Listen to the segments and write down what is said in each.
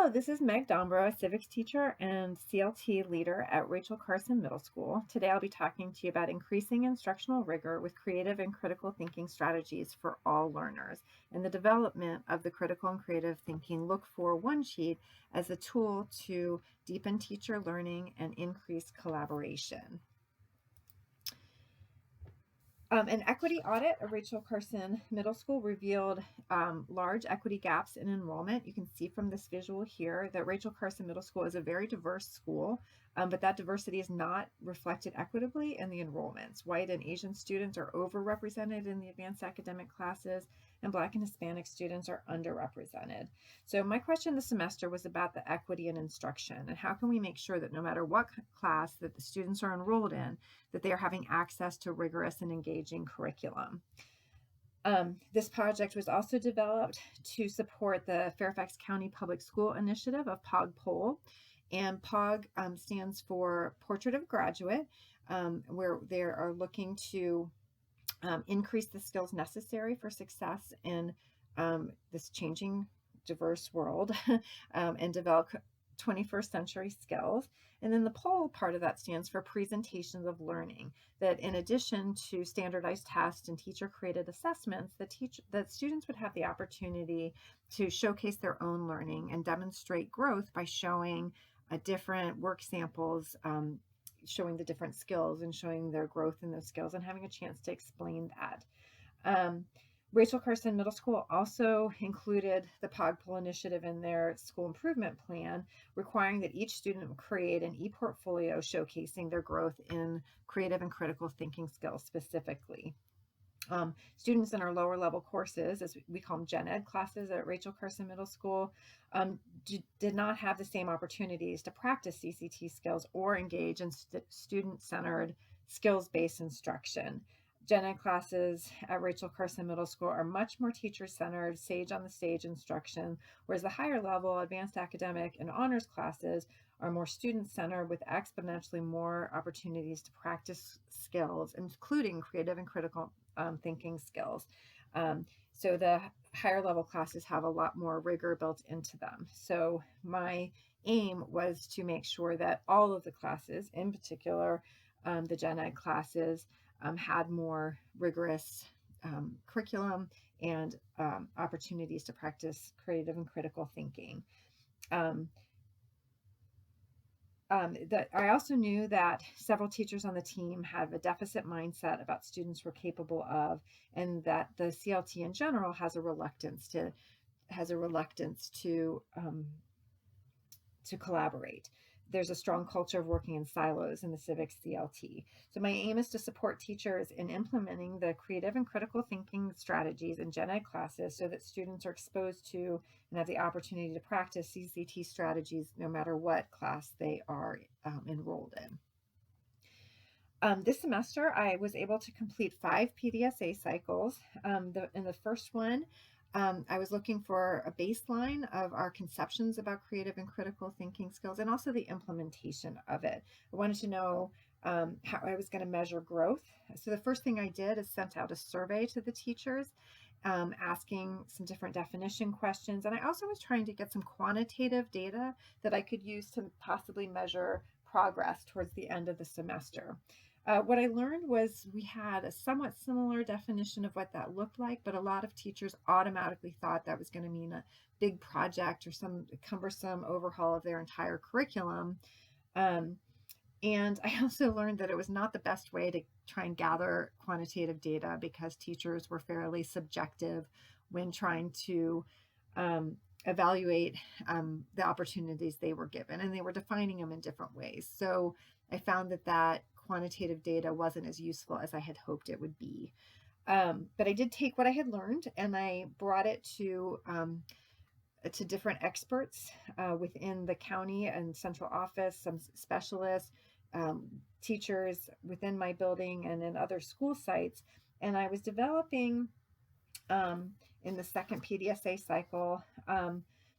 Hello, this is Meg Dombro, a civics teacher and CLT leader at Rachel Carson Middle School. Today I'll be talking to you about increasing instructional rigor with creative and critical thinking strategies for all learners and the development of the critical and creative thinking look for one sheet as a tool to deepen teacher learning and increase collaboration. An equity audit of Rachel Carson Middle School revealed large equity gaps in enrollment. You can see from this visual here that Rachel Carson Middle School is a very diverse school, but that diversity is not reflected equitably in the enrollments. White and Asian students are overrepresented in the advanced academic classes, and Black and Hispanic students are underrepresented. So my question this semester was about the equity in instruction and how can we make sure that no matter what class that the students are enrolled in, that they are having access to rigorous and engaging curriculum. This project was also developed to support the Fairfax County Public School initiative of POG-POL. And POG stands for Portrait of a Graduate, where they are looking to increase the skills necessary for success in this changing, diverse world and develop 21st century skills. And then the POL part of that stands for presentations of learning, that in addition to standardized tests and teacher created assessments, that students would have the opportunity to showcase their own learning and demonstrate growth by showing different work samples, showing the different skills and showing their growth in those skills and having a chance to explain that. Rachel Carson Middle School also included the POG-POL initiative in their school improvement plan, requiring that each student create an e-portfolio showcasing their growth in creative and critical thinking skills specifically. Students in our lower level courses, as we call them gen ed classes at Rachel Carson Middle School, did not have the same opportunities to practice CCT skills or engage in student-centered skills-based instruction. Gen ed classes at Rachel Carson Middle School are much more teacher-centered, sage on the stage instruction, whereas the higher level advanced academic and honors classes are more student-centered with exponentially more opportunities to practice skills, including creative and critical thinking skills. So the higher level classes have a lot more rigor built into them. So my aim was to make sure that all of the classes, in particular the gen ed classes, had more rigorous curriculum and opportunities to practice creative and critical thinking. I also knew that several teachers on the team have a deficit mindset about students were capable of, and that the CLT in general has a reluctance to collaborate. There's a strong culture of working in silos in the civics CLT. So my aim is to support teachers in implementing the creative and critical thinking strategies in gen ed classes so that students are exposed to and have the opportunity to practice CCT strategies no matter what class they are enrolled in. This semester, I was able to complete 5 PDSA cycles. In the first one, I was looking for a baseline of our conceptions about creative and critical thinking skills and also the implementation of it. I wanted to know how I was going to measure growth. So the first thing I did is sent out a survey to the teachers, asking some different definition questions. And I also was trying to get some quantitative data that I could use to possibly measure progress towards the end of the semester. What I learned was we had a somewhat similar definition of what that looked like, but a lot of teachers automatically thought that was going to mean a big project or some cumbersome overhaul of their entire curriculum. And I also learned that it was not the best way to try and gather quantitative data because teachers were fairly subjective when trying to evaluate the opportunities they were given, and they were defining them in different ways. So I found that quantitative data wasn't as useful as I had hoped it would be. But I did take what I had learned and I brought it to different experts within the county and central office, some specialists, teachers within my building and in other school sites. And I was developing in the second PDSA cycle,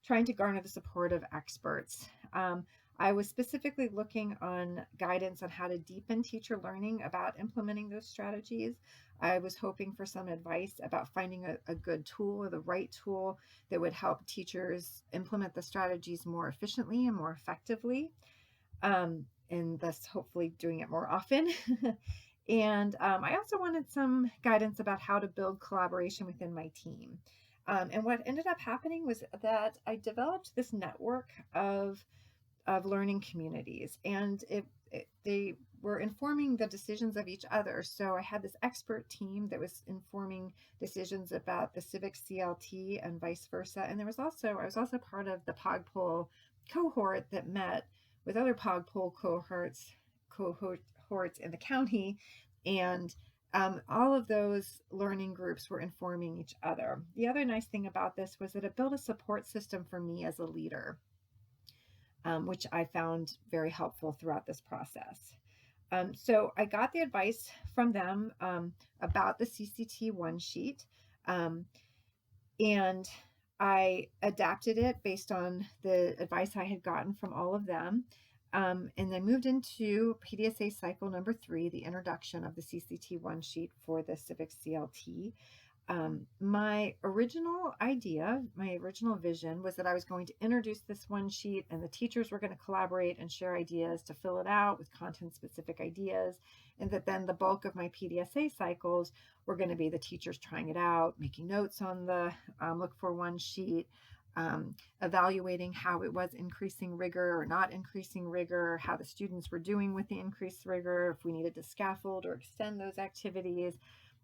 trying to garner the support of experts. I was specifically looking on guidance on how to deepen teacher learning about implementing those strategies. I was hoping for some advice about finding a good tool or the right tool that would help teachers implement the strategies more efficiently and more effectively, and thus hopefully doing it more often. And I also wanted some guidance about how to build collaboration within my team. And what ended up happening was that I developed this network of learning communities, and they were informing the decisions of each other. So I had this expert team that was informing decisions about the civic CLT and vice versa. And I was also part of the POGPOL cohort that met with other POGPOL cohorts in the county, and all of those learning groups were informing each other. The other nice thing about this was that it built a support system for me as a leader, which I found very helpful throughout this process. So I got the advice from them about the CCT one sheet, and I adapted it based on the advice I had gotten from all of them. And then moved into PDSA cycle number 3, the introduction of the CCT one sheet for the Civic CLT. My original idea, my original vision was that I was going to introduce this one sheet and the teachers were going to collaborate and share ideas to fill it out with content specific ideas. And that then the bulk of my PDSA cycles were going to be the teachers trying it out, making notes on the look for one sheet, evaluating how it was increasing rigor or not increasing rigor, how the students were doing with the increased rigor, if we needed to scaffold or extend those activities,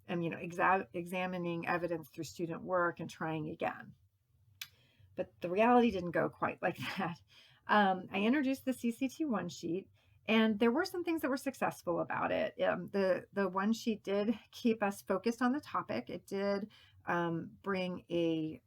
and examining evidence through student work and trying again. But the reality didn't go quite like that. I introduced the CCT one sheet, and there were some things that were successful about it. The one sheet did keep us focused on the topic. It did bring a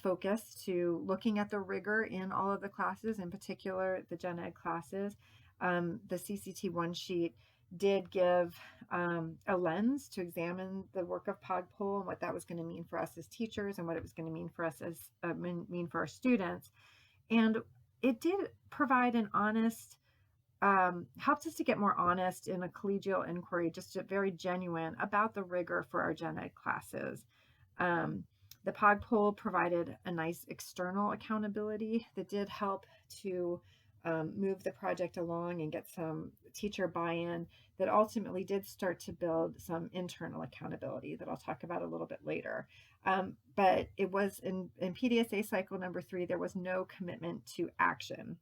focus to looking at the rigor in all of the classes, in particular the gen ed classes. The CCT one sheet did give a lens to examine the work of POGPOL and what that was going to mean for us as teachers and what it was going to mean for us as mean for our students. And it did provide an honest, helped us to get more honest in a collegial inquiry, just very genuine about the rigor for our gen ed classes. The POGPOL provided a nice external accountability that did help to move the project along and get some teacher buy-in that ultimately did start to build some internal accountability that I'll talk about a little bit later. But it was in PDSA cycle number 3, there was no commitment to action.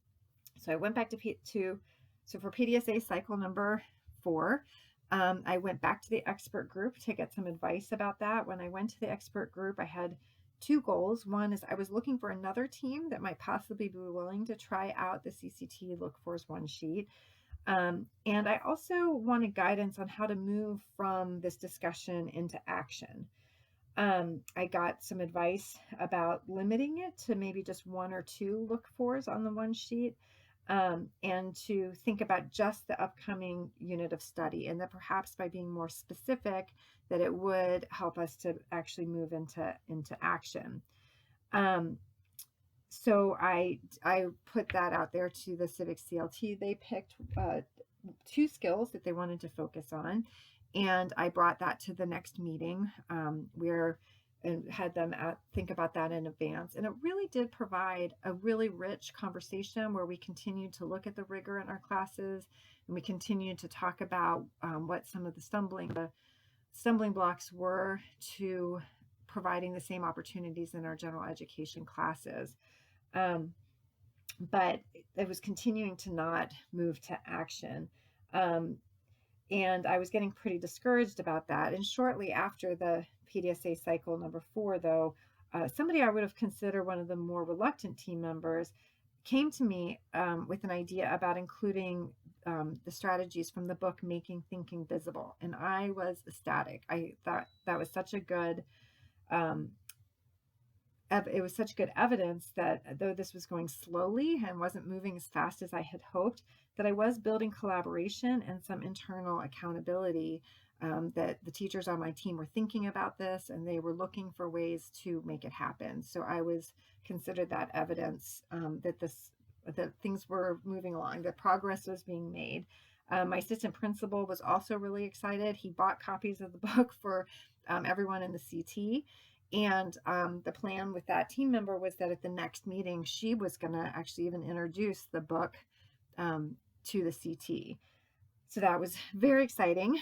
So I went back so for PDSA cycle number 4, I went back to the expert group to get some advice about that. When I went to the expert group, I had 2 goals. One is I was looking for another team that might possibly be willing to try out the CCT Look For's one sheet. And I also wanted guidance on how to move from this discussion into action. I got some advice about limiting it to maybe just 1 or 2 Look Fors on the one sheet, and to think about just the upcoming unit of study, and that perhaps by being more specific, that it would help us to actually move into action. So I put that out there to the Civic CLT. They picked 2 skills that they wanted to focus on, and I brought that to the next meeting and had them think about that in advance. And it really did provide a really rich conversation where we continued to look at the rigor in our classes, and we continued to talk about what some of the stumbling blocks were to providing the same opportunities in our general education classes. But it was continuing to not move to action. And I was getting pretty discouraged about that. And shortly after the PDSA cycle number 4, though, somebody I would have considered one of the more reluctant team members came to me with an idea about including the strategies from the book Making Thinking Visible. And I was ecstatic. I thought that was such a good it was such good evidence that though this was going slowly and wasn't moving as fast as I had hoped, that I was building collaboration and some internal accountability, that the teachers on my team were thinking about this and they were looking for ways to make it happen. So I was considered that evidence that this that things were moving along, that progress was being made. My assistant principal was also really excited. He bought copies of the book for everyone in the CT. And the plan with that team member was that at the next meeting, she was going to actually even introduce the book to the CT. So that was very exciting.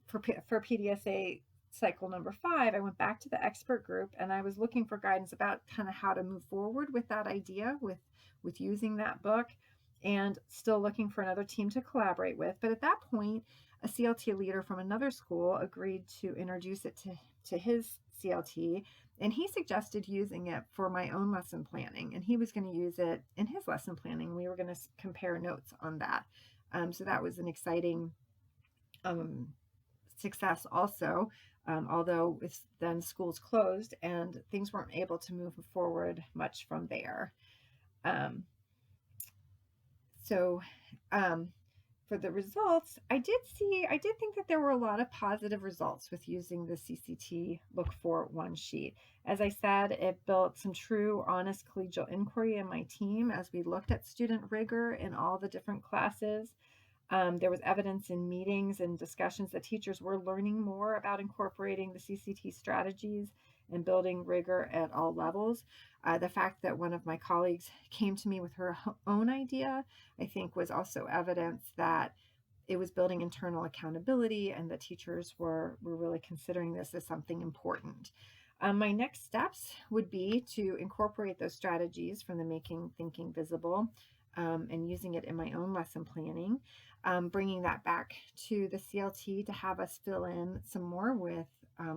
For PDSA cycle number 5, I went back to the expert group and I was looking for guidance about kind of how to move forward with that idea, with using that book, and still looking for another team to collaborate with. But at that point, a CLT leader from another school agreed to introduce it to his CLT, and he suggested using it for my own lesson planning, and he was going to use it in his lesson planning. We were going to compare notes on that. So that was an exciting success also, although then schools closed and things weren't able to move forward much from there. So for the results, I did think that there were a lot of positive results with using the CCT Look For One sheet. As I said, it built some true, honest collegial inquiry in my team as we looked at student rigor in all the different classes. There was evidence in meetings and discussions that teachers were learning more about incorporating the CCT strategies and building rigor at all levels. The fact that one of my colleagues came to me with her own idea, I think, was also evidence that it was building internal accountability and that teachers were really considering this as something important. My next steps would be to incorporate those strategies from the Making Thinking Visible and using it in my own lesson planning, bringing that back to the CLT to have us fill in some more with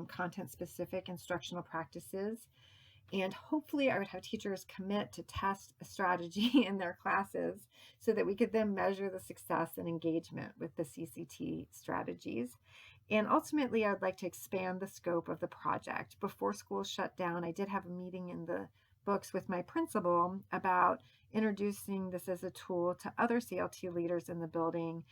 content-specific instructional practices. And hopefully I would have teachers commit to test a strategy in their classes so that we could then measure the success and engagement with the CCT strategies. And ultimately, I would like to expand the scope of the project. Before school shut down, I did have a meeting in the books with my principal about introducing this as a tool to other CLT leaders in the building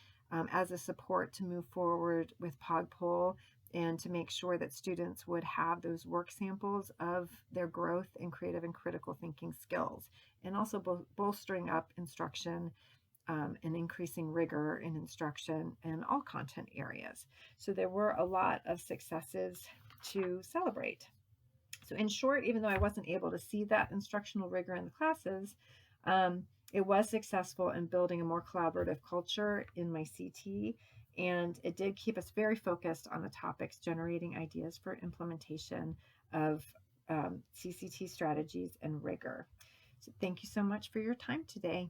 as a support to move forward with POGPOL and to make sure that students would have those work samples of their growth in creative and critical thinking skills, and also bolstering up instruction and increasing rigor in instruction in all content areas. So there were a lot of successes to celebrate. So in short, even though I wasn't able to see that instructional rigor in the classes, it was successful in building a more collaborative culture in my CT, and it did keep us very focused on the topics, generating ideas for implementation of CCT strategies and rigor. So thank you so much for your time today.